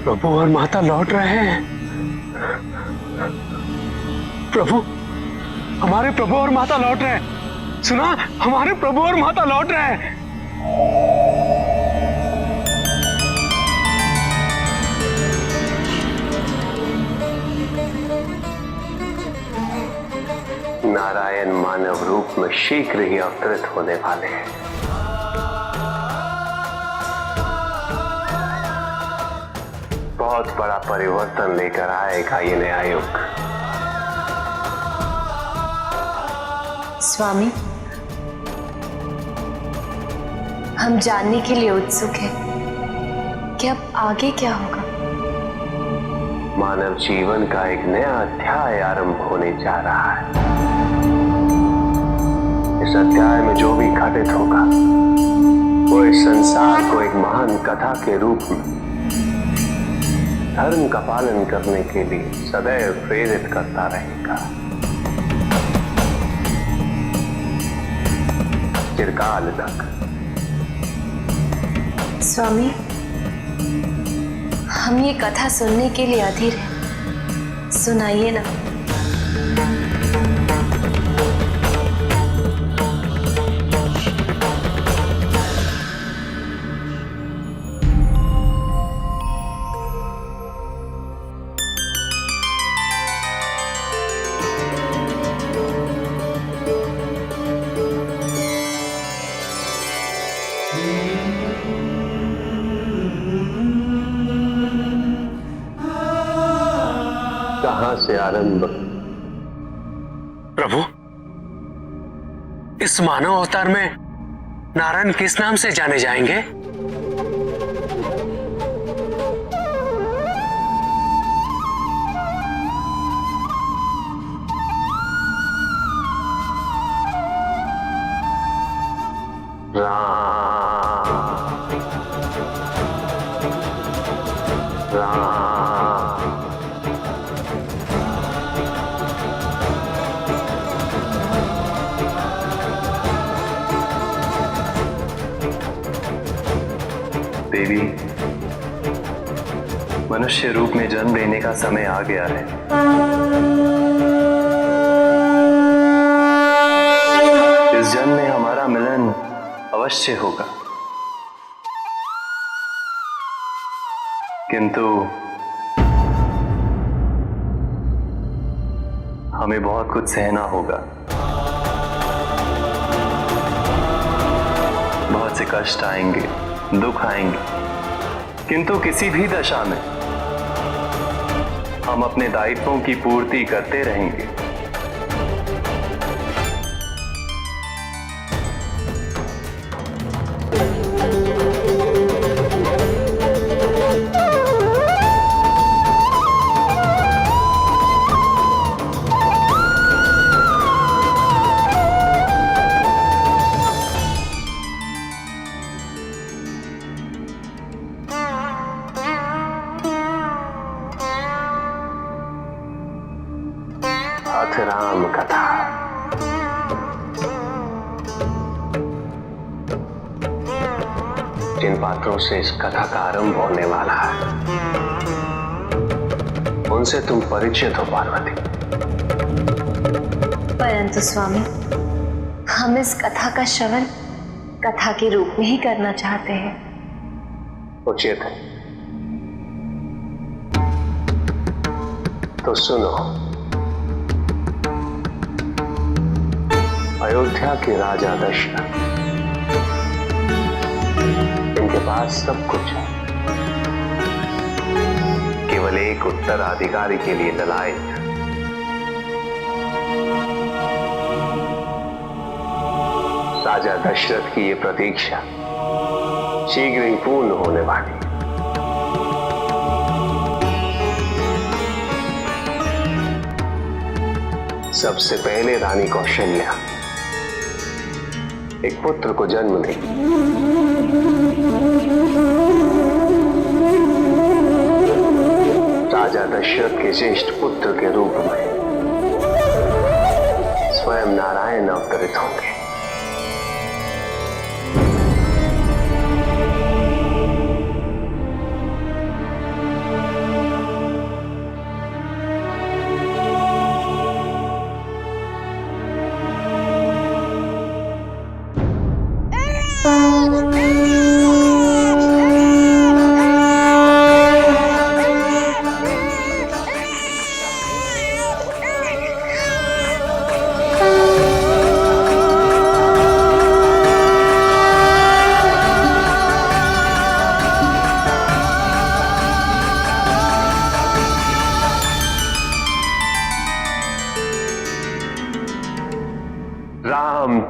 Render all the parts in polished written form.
प्रभु और माता लौट रहे हैं। प्रभु, हमारे प्रभु और माता लौट रहे हैं। सुना, हमारे प्रभु और माता लौट रहे हैं। नारायण मानव रूप में शीघ्र ही अवतरित होने वाले हैं। बहुत बड़ा परिवर्तन लेकर आएगा ये नया युग। स्वामी, हम जानने के लिए उत्सुक हैं कि अब आगे क्या होगा। मानव जीवन का एक नया अध्याय आरंभ होने जा रहा है। इस अध्याय में जो भी घटित होगा वो इस संसार को एक महान कथा के रूप में धर्म का पालन करने के लिए सदैव प्रेरित करता रहेगा। चिरकाल तक। स्वामी, हम ये कथा सुनने के लिए अधीर हैं। सुनाइए ना। कहां से आरंभ? प्रभु, इस मानव अवतार में नारायण किस नाम से जाने जाएंगे? देवी, मनुष्य रूप में जन्म लेने का समय आ गया है। इस जन्म में हमारा मिलन अवश्य होगा, किंतु हमें बहुत कुछ सहना होगा। बहुत से कष्ट आएंगे, दुख आएंगे, किंतु किसी भी दशा में हम अपने दायित्वों की पूर्ति करते रहेंगे। राम कथा। जिन पात्रों से इस कथा का आरंभ होने वाला है उनसे तुम परिचित हो पार्वती। परंतु स्वामी, हम इस कथा का श्रवण कथा के रूप में ही करना चाहते हैं। उचित है, तो सुनो। अयोध्या के राजा दशरथ, इनके पास सब कुछ है, केवल एक उत्तराधिकारी के लिए ललायत। राजा दशरथ की ये प्रतीक्षा शीघ्र ही पूर्ण होने वाली है। सबसे पहले रानी कौशल्या एक पुत्र को जन्म देगी। राजा दशरथ के ज्येष्ठ पुत्र के रूप में स्वयं नारायण अवतरित होंगे।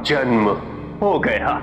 जन्म हो गया।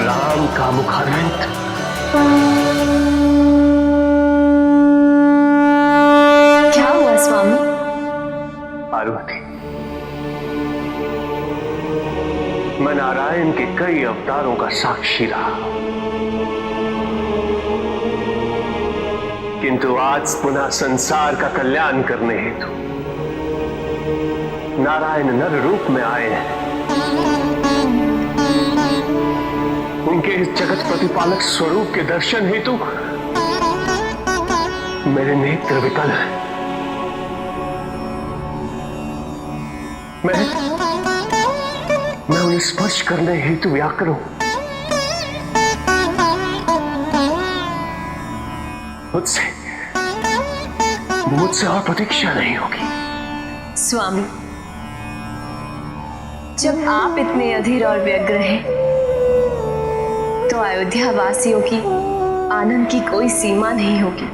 राम का मुखारविंद क्या हुआ स्वामी? पार्वती, मैं नारायण के कई अवतारों का साक्षी रहा, किंतु आज पुनः संसार का कल्याण करने हेतु नारायण नर रूप में आए हैं। उनके इस जगत प्रतिपालक स्वरूप के दर्शन हेतु मेरे नेत्र विकल हैं। मैं उन्हें स्पर्श करने हेतु व्याकुल हूं। मुझसे और प्रतीक्षा नहीं होगी। स्वामी, जब आप इतने अधीर और व्यग्र हैं, तो अयोध्या वासियों की आनंद की कोई सीमा नहीं होगी।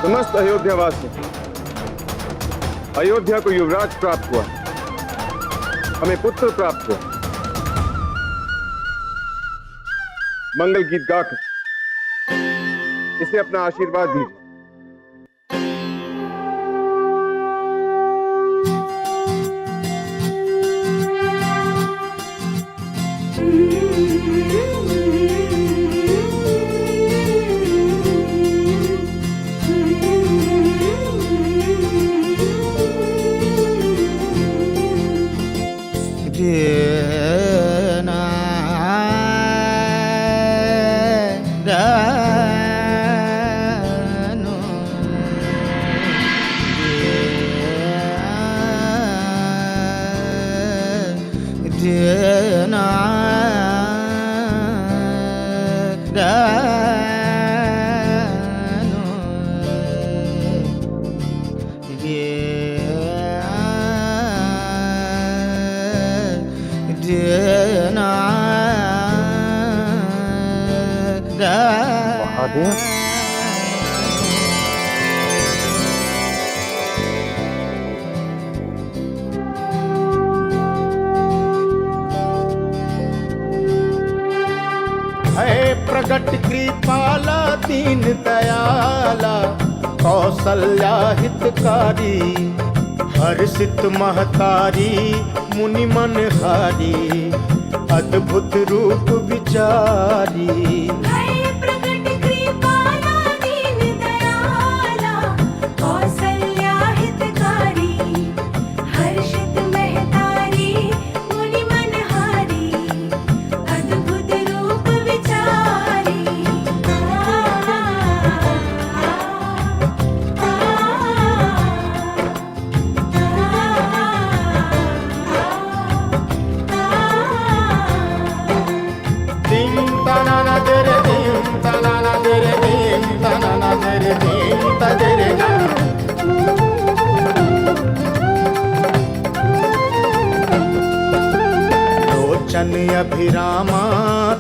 समस्त अयोध्यावासी, अयोध्या को युवराज प्राप्त हुआ, हमें पुत्र प्राप्त हुआ। मंगल गीत गाकर इसे अपना आशीर्वाद दीजिए। प्रगट कृपाला दीन दयाला कौसल्या हितकारी हर्षित महतारी मुनि मनहारी अद्भुत रूप विचारी।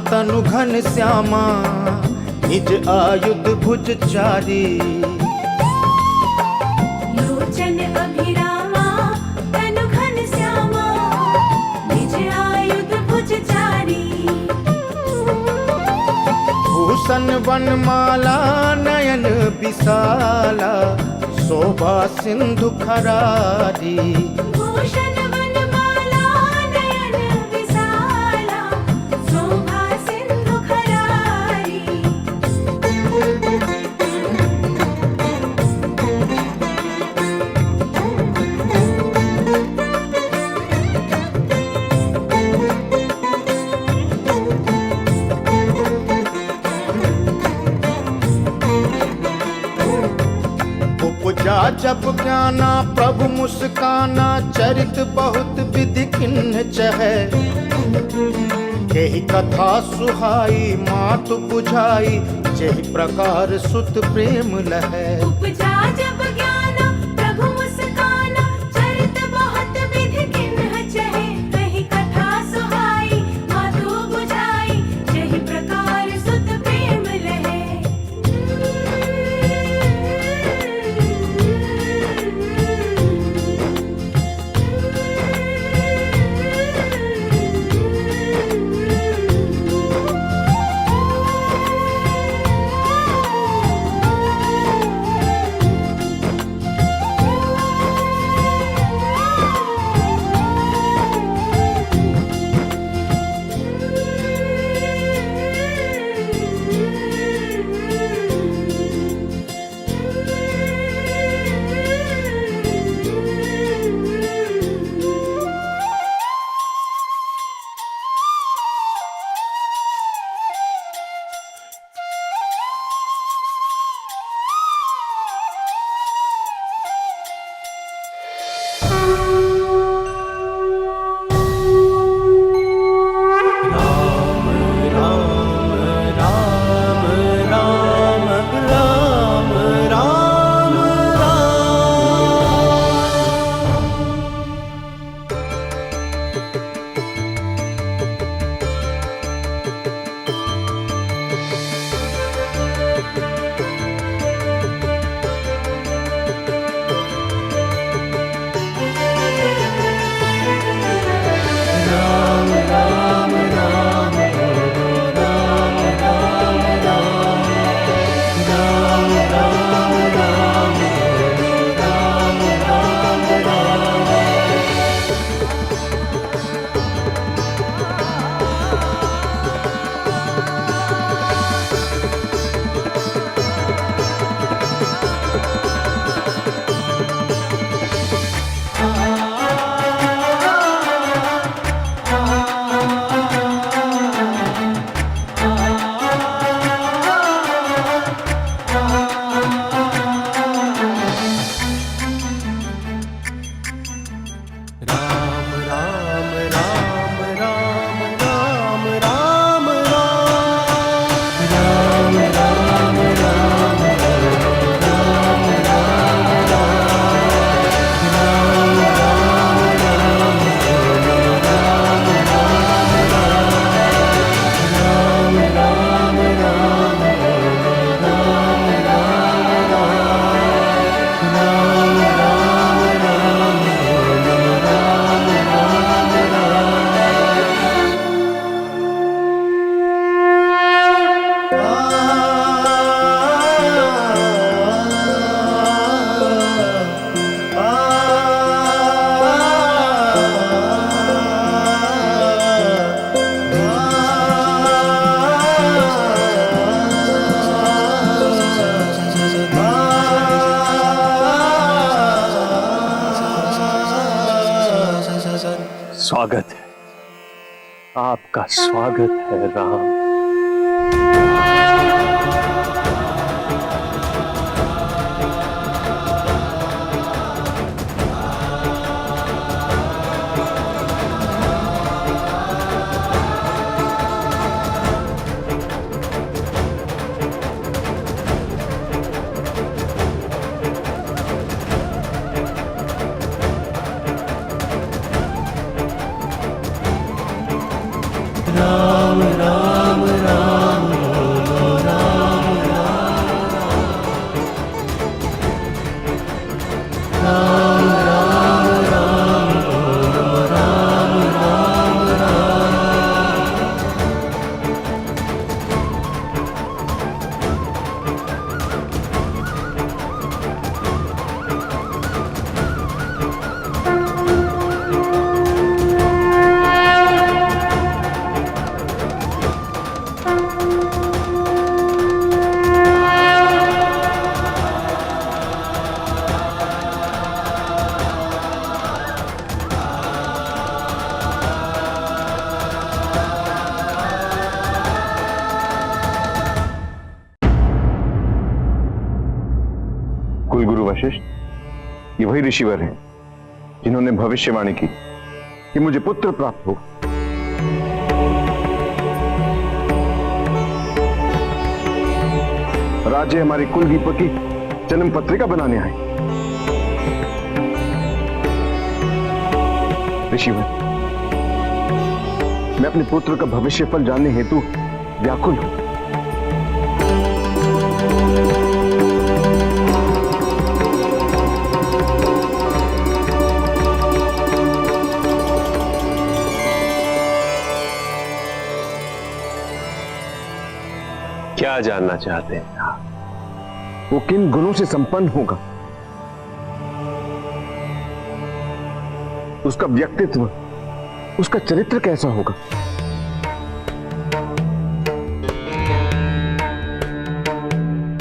तनु घन श्यामा निज आयुध भुज चारी। लोचन अभिरामा तनु घन श्यामा निज आयुध भुज चारी। भूषण वनमाला नयन विशाला शोभा सिंधु खरारी। भूषण वनमाला नयन विशाला शोभा सिंधु खरारी। उपजा जब ज्ञाना प्रभु मुस्काना चरित बहुत विधि किन्ह चहै। यही कथा सुहाई मातु बुझाई जेहि प्रकार सुत प्रेम लहै। उपजा जब ज्ञाना प्रभु मुस्काना चरित बहुत विधि किन्ह चहै। कही कथा सुहाई मातु बुझाई जेहि प्रकार सुत प्रेम लहै। स्वागत है, आपका स्वागत है राम। राम वशिष्ठ, ये वही ऋषिवर हैं जिन्होंने भविष्यवाणी की कि मुझे पुत्र प्राप्त हो। राज्य हमारे कुलदीपक की जन्म पत्रिका बनाने आए। ऋषिवर, मैं अपने पुत्र का भविष्य फल जानने हेतु व्याकुल हूं। क्या जानना चाहते हैं आप? वो किन गुणों से संपन्न होगा, उसका व्यक्तित्व, उसका चरित्र कैसा होगा?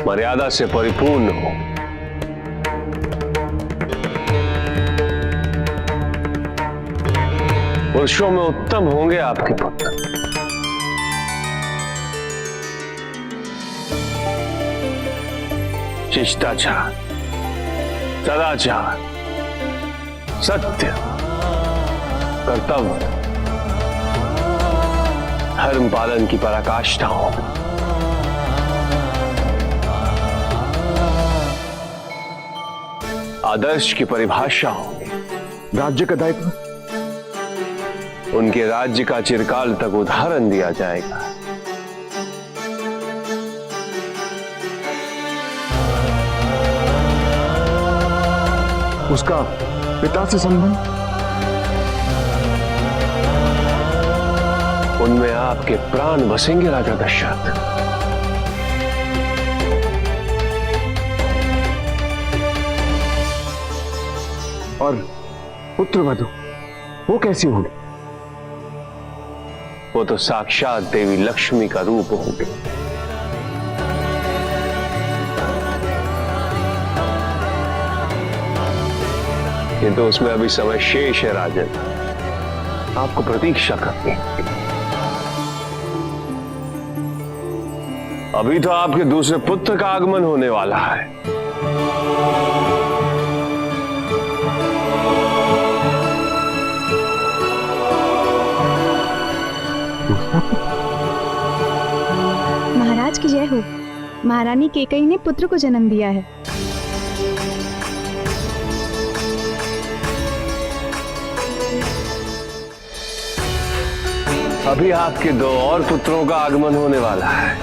मर्यादा से परिपूर्ण हो, पुरुषों में उत्तम होंगे आपके पुत्र। शिष्टाचार, सदाचार, सत्य, कर्तव्य, धर्म पालन की पराकाष्ठा हो। आदर्श की परिभाषा होगी। राज्य का दायित्व, उनके राज्य का चिरकाल तक उदाहरण दिया जाएगा। उसका पिता से संबंध, उनमें आपके प्राण बसेंगे राजा दशरथ। और पुत्र वधु वो कैसी होगी? वो तो साक्षात देवी लक्ष्मी का रूप होंगे। किंतु उसमें अभी समय शेष है राजन, आपको प्रतीक्षा करनी है। अभी तो आपके दूसरे पुत्र का आगमन होने वाला है। महाराज की जय हो। महारानी केकई ने पुत्र को जन्म दिया है। अभी आपके 2 और पुत्रों का आगमन होने वाला है।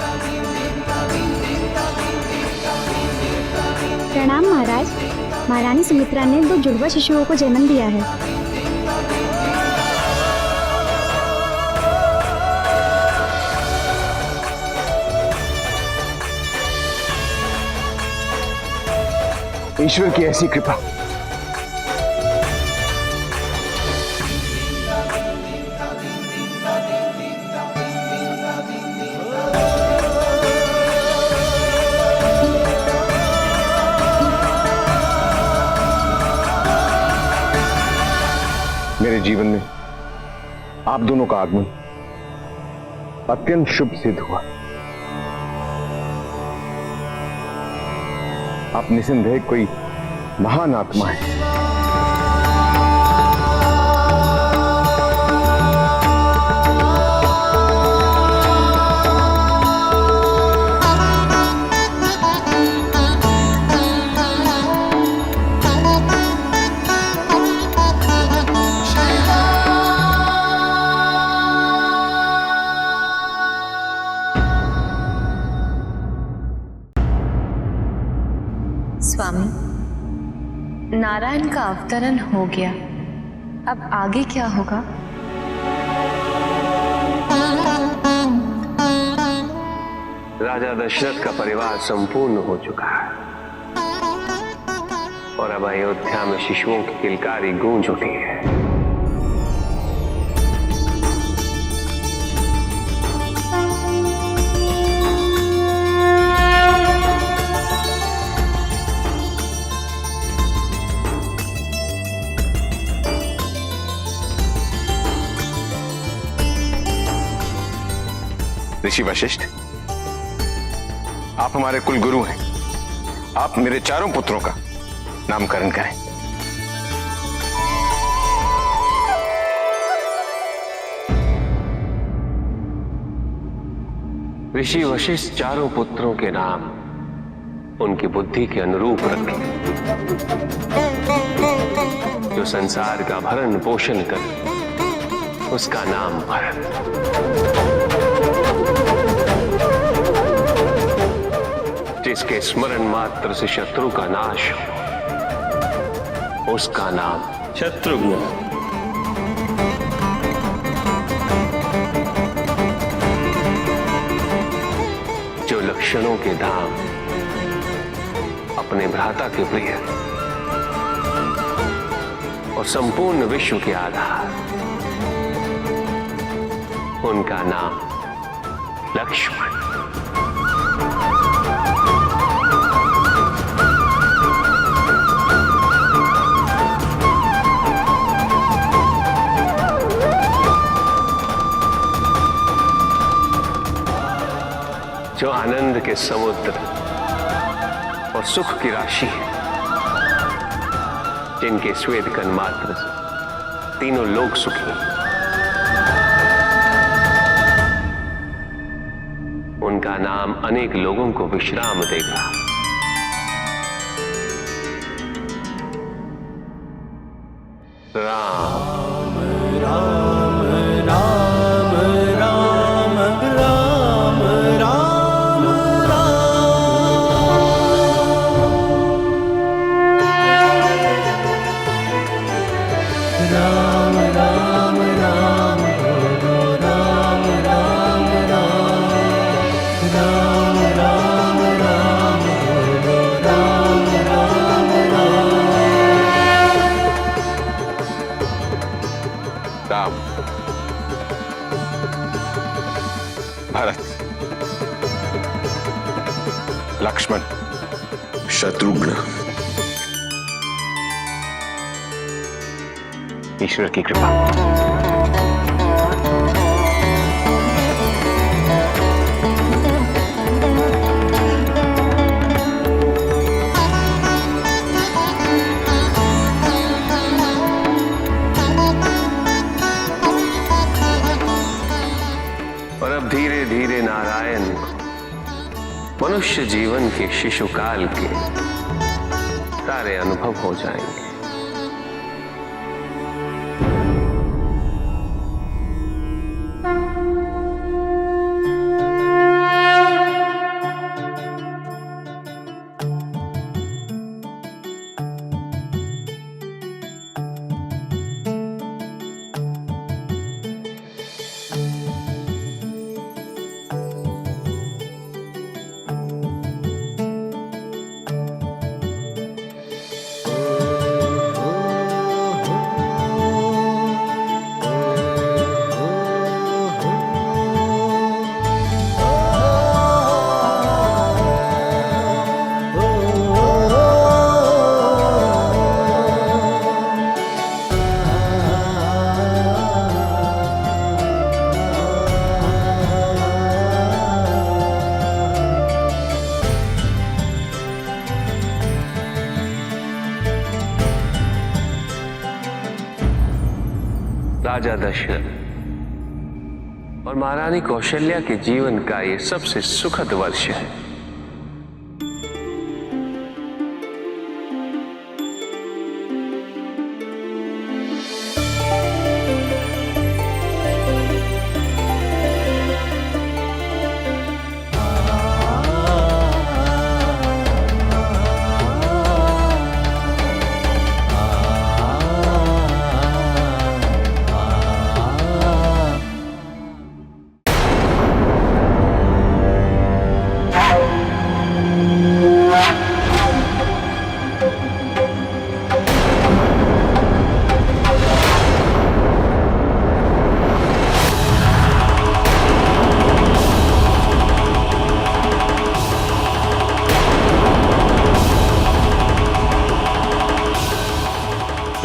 प्रणाम महाराज। महारानी सुमित्रा ने 2 जुड़वा शिशुओं को जन्म दिया है। ईश्वर की ऐसी कृपा। मेरे जीवन में आप दोनों का आगमन अत्यंत शुभ सिद्ध हुआ। आप निसंदेह कोई महान आत्मा है। स्वामी, नारायण का अवतरण हो गया, अब आगे क्या होगा? राजा दशरथ का परिवार संपूर्ण हो चुका है और अब अयोध्या में शिशुओं की किलकारी गूंज उठी है। ऋषि वशिष्ठ, आप हमारे कुल गुरु हैं। आप मेरे चारों पुत्रों का नामकरण करें। ऋषि वशिष्ठ चारों पुत्रों के नाम उनकी बुद्धि के अनुरूप रखें, जो संसार का भरण पोषण कर उसका नाम भरत, जिसके स्मरण मात्र से शत्रु का नाश हो उसका नाम शत्रुघ्न, जो लक्षणों के धाम अपने भ्राता के प्रिय और संपूर्ण विश्व के आधार उनका नाम लक्ष्मण। जो आनंद के समुद्र और सुख की राशि है, जिनके स्वेद कण मात्र से तीनों लोग सुखी, उनका नाम अनेक लोगों को विश्राम देगा। राम राम राम राम राम राम राम राम राम बोलो राम राम राम राम राम राम बोलो राम राम राम। राम, भरत, लक्ष्मण, शत्रुघ्न। ईश्वर की कृपा। और अब धीरे धीरे नारायण मनुष्य जीवन के शिशुकाल के सारे अनुभव हो जाएंगे। राजा दशरथ और महारानी कौशल्या के जीवन का ये सबसे सुखद वर्ष है।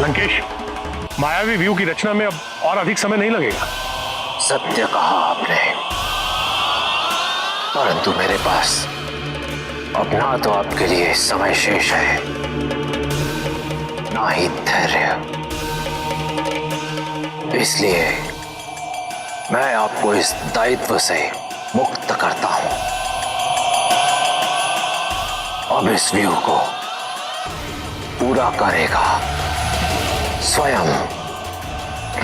लंकेश, मायावी व्यू की रचना में अब और अधिक समय नहीं लगेगा। सत्य कहा आपने, परंतु मेरे पास अब ना तो आपके लिए समय शेष है ना ही धैर्य। इसलिए मैं आपको इस दायित्व से मुक्त करता हूं। अब इस व्यूह को पूरा करेगा स्वयं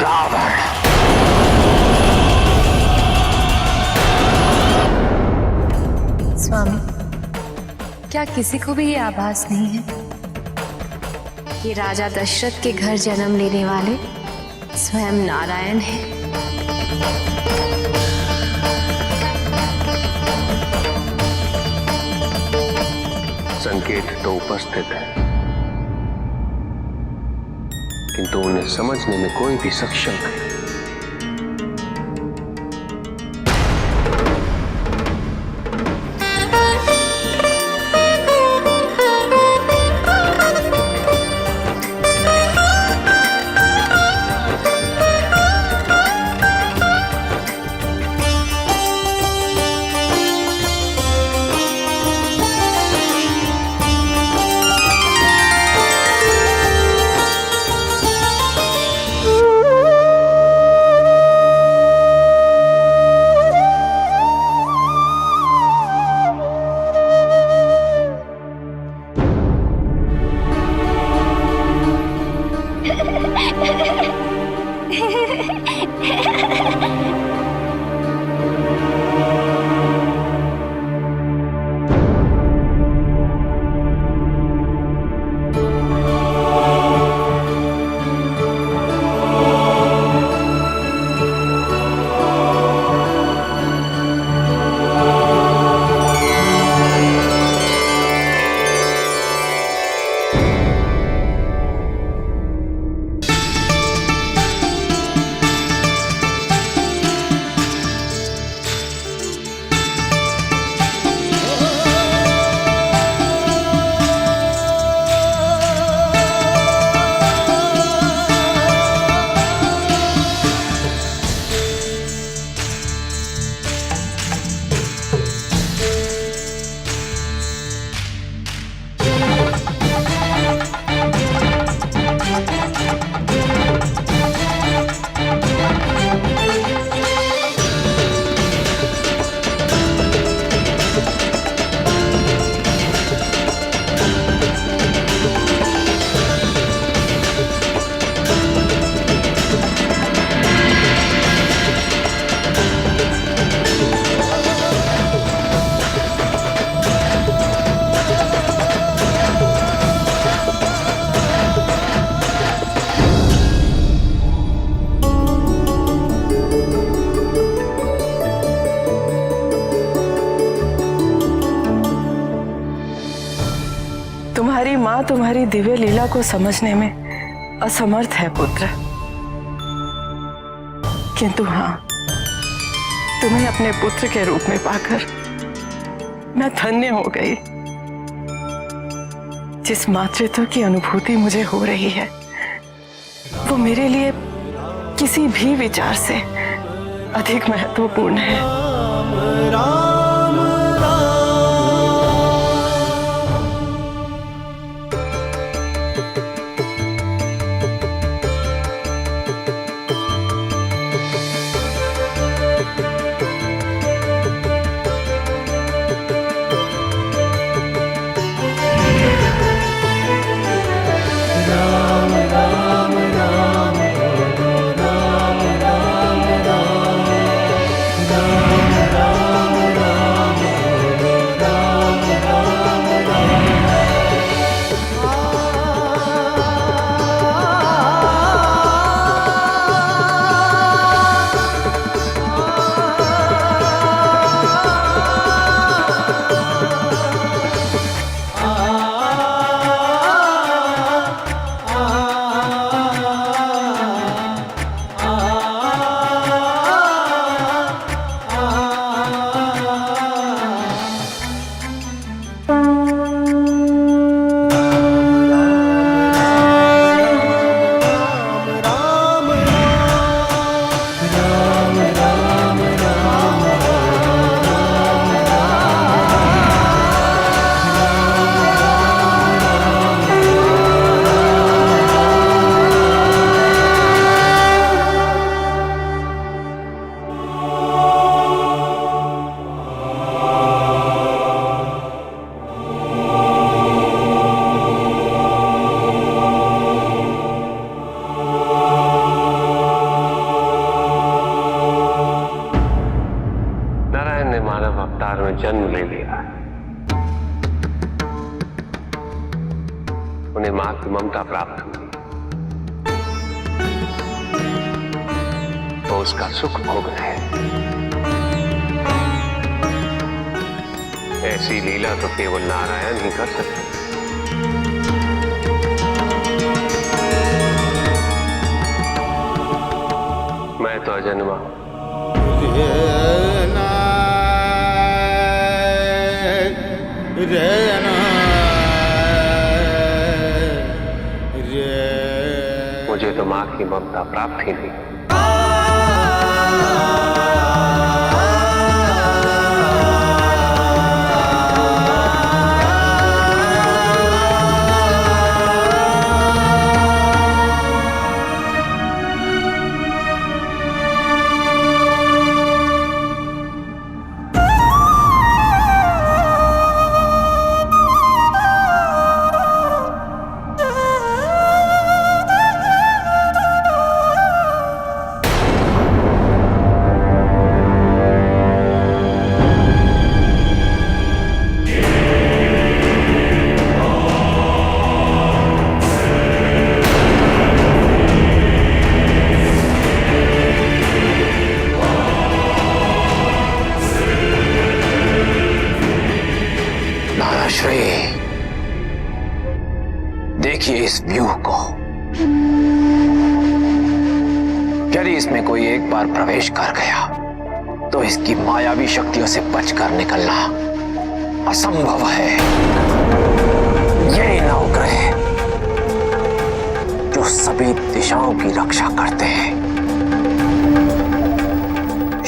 रावण। स्वामी, क्या किसी को भी ये आभास नहीं है कि राजा दशरथ के घर जन्म लेने वाले स्वयं नारायण हैं? संकेत तो उपस्थित है, किंतु उन्हें समझने में कोई भी सक्षम नहीं। तुम्हारी माँ तुम्हारी दिव्य लीला को समझने में असमर्थ है पुत्र, किंतु हाँ, तुम्हें अपने पुत्र के रूप में पाकर मैं धन्य हो गई। जिस मातृत्व की अनुभूति मुझे हो रही है वो मेरे लिए किसी भी विचार से अधिक महत्वपूर्ण है। राम नारायण ने मानव अवतार में जन्म ले लिया है। उन्हें मां की ममता प्राप्त हुई, वो उसका सुख भोग रहे हैं। ऐसी लीला तो केवल नारायण ही कर सकते हैं। मैं तो अजन्मा हूं। मुझे तो मां की ममता प्राप्त ही नहीं। श्री, देखिए इस व्यूह को। यदि इसमें कोई एक बार प्रवेश कर गया तो इसकी मायावी शक्तियों से बचकर निकलना असंभव है। ये नवग्रह जो सभी दिशाओं की रक्षा करते हैं,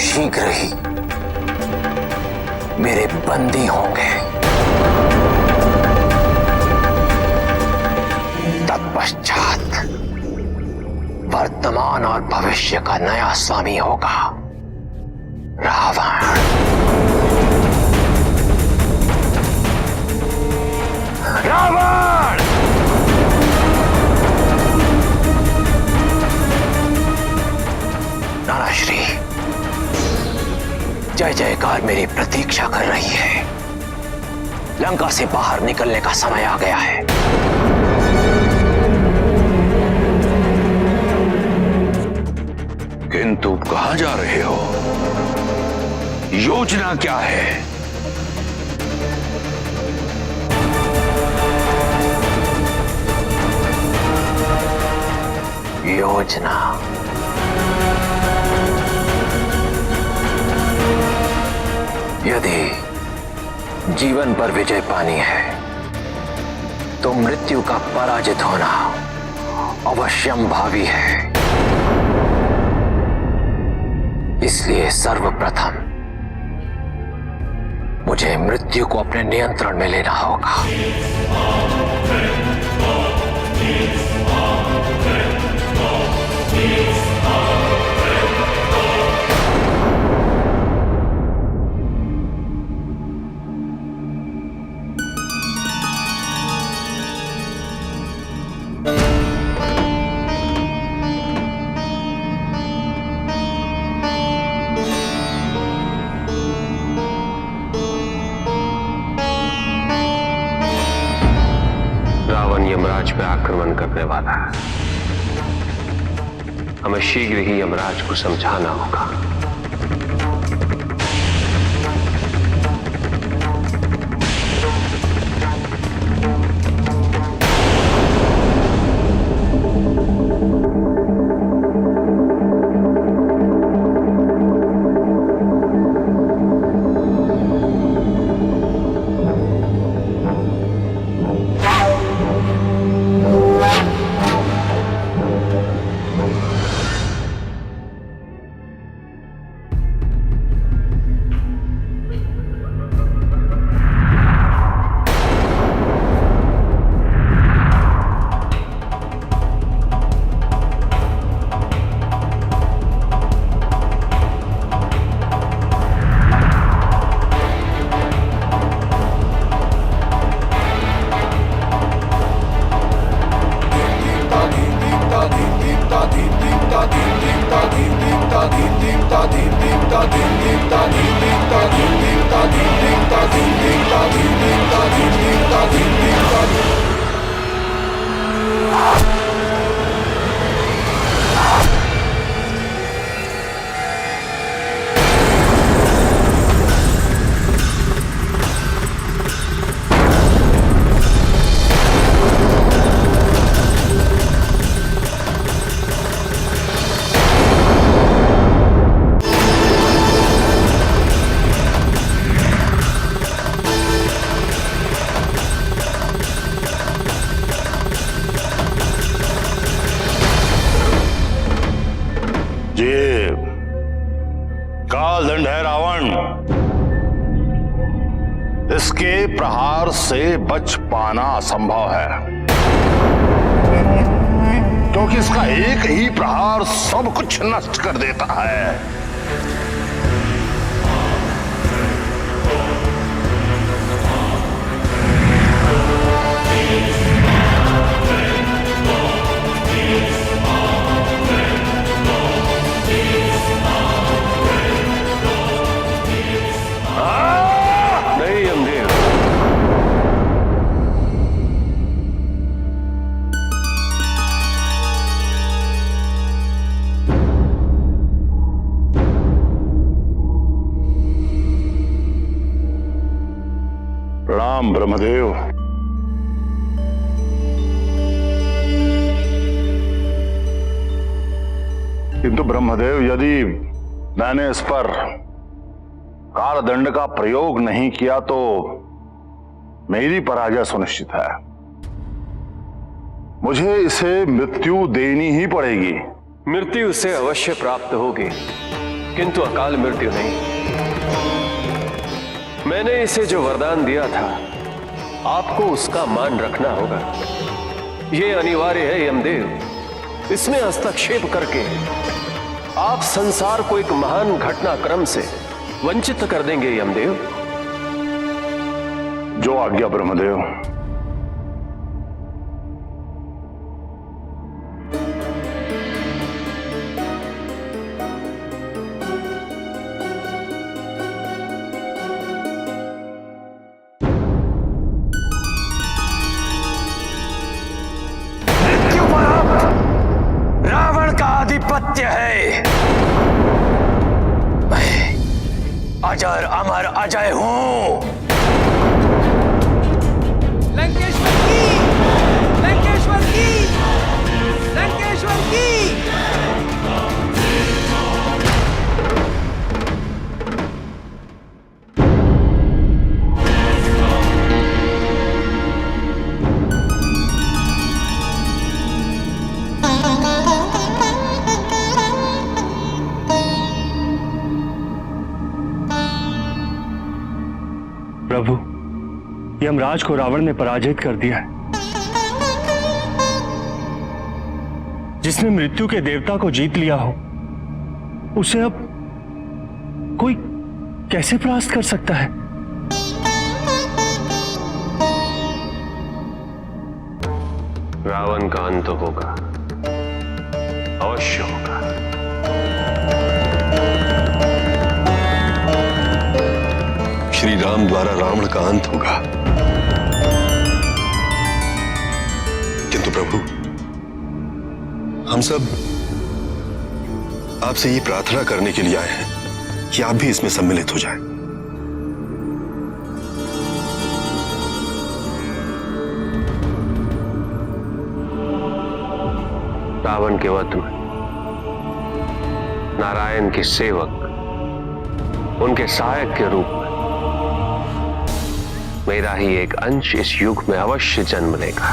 शीघ्र ही मेरे बंदी होंगे। तत्पश्चात वर्तमान और भविष्य का नया स्वामी होगा रावण। रावण! नानाश्री, जय जयकार मेरी प्रतीक्षा कर रही है। लंका से बाहर निकलने का समय आ गया है। किंतु कहां जा रहे हो? योजना क्या है? योजना यदि जीवन पर विजय पानी है तो मृत्यु का पराजित होना अवश्यंभावी है। इसलिए सर्वप्रथम मुझे मृत्यु को अपने नियंत्रण में लेना होगा। यमराज पे आक्रमण करने वाला है। हमें शीघ्र ही यमराज को समझाना होगा। इसके प्रहार से बच पाना असंभव है, क्योंकि इसका एक ही प्रहार सब कुछ नष्ट कर देता है। नहीं यमदेव, प्रणाम ब्रह्मदेव। किंतु ब्रह्मदेव, यदि मैंने इस पर कालदंड का प्रयोग नहीं किया तो मेरी पराजय सुनिश्चित है। मुझे इसे मृत्यु देनी ही पड़ेगी। मृत्यु उसे अवश्य प्राप्त होगी, किंतु अकाल मृत्यु नहीं। मैंने इसे जो वरदान दिया था, आपको उसका मान रखना होगा। यह अनिवार्य है यमदेव। इसमें हस्तक्षेप करके आप संसार को एक महान घटनाक्रम से वंचित कर देंगे यमदेव। जो आज्ञा ब्रह्मदेव। मृत्यु पर अब रावण का आधिपत्य है। मैं अजर अमर अजय हूं। लंकेश्वर की, लंकेश्वर की, लंकेश्वर की। प्रभु, यमराज को रावण ने पराजित कर दिया है। जिसने मृत्यु के देवता को जीत लिया हो, उसे अब कोई कैसे परास्त कर सकता है? रावण का अंत होगा, अवश्य होगा। श्री राम द्वारा रावण का अंत होगा। किंतु प्रभु, हम सब आपसे ये प्रार्थना करने के लिए आए हैं कि आप भी इसमें सम्मिलित हो जाएं। रावण के वध में नारायण के सेवक, उनके सहायक के रूप में मेरा ही एक अंश इस युग में अवश्य जन्म लेगा।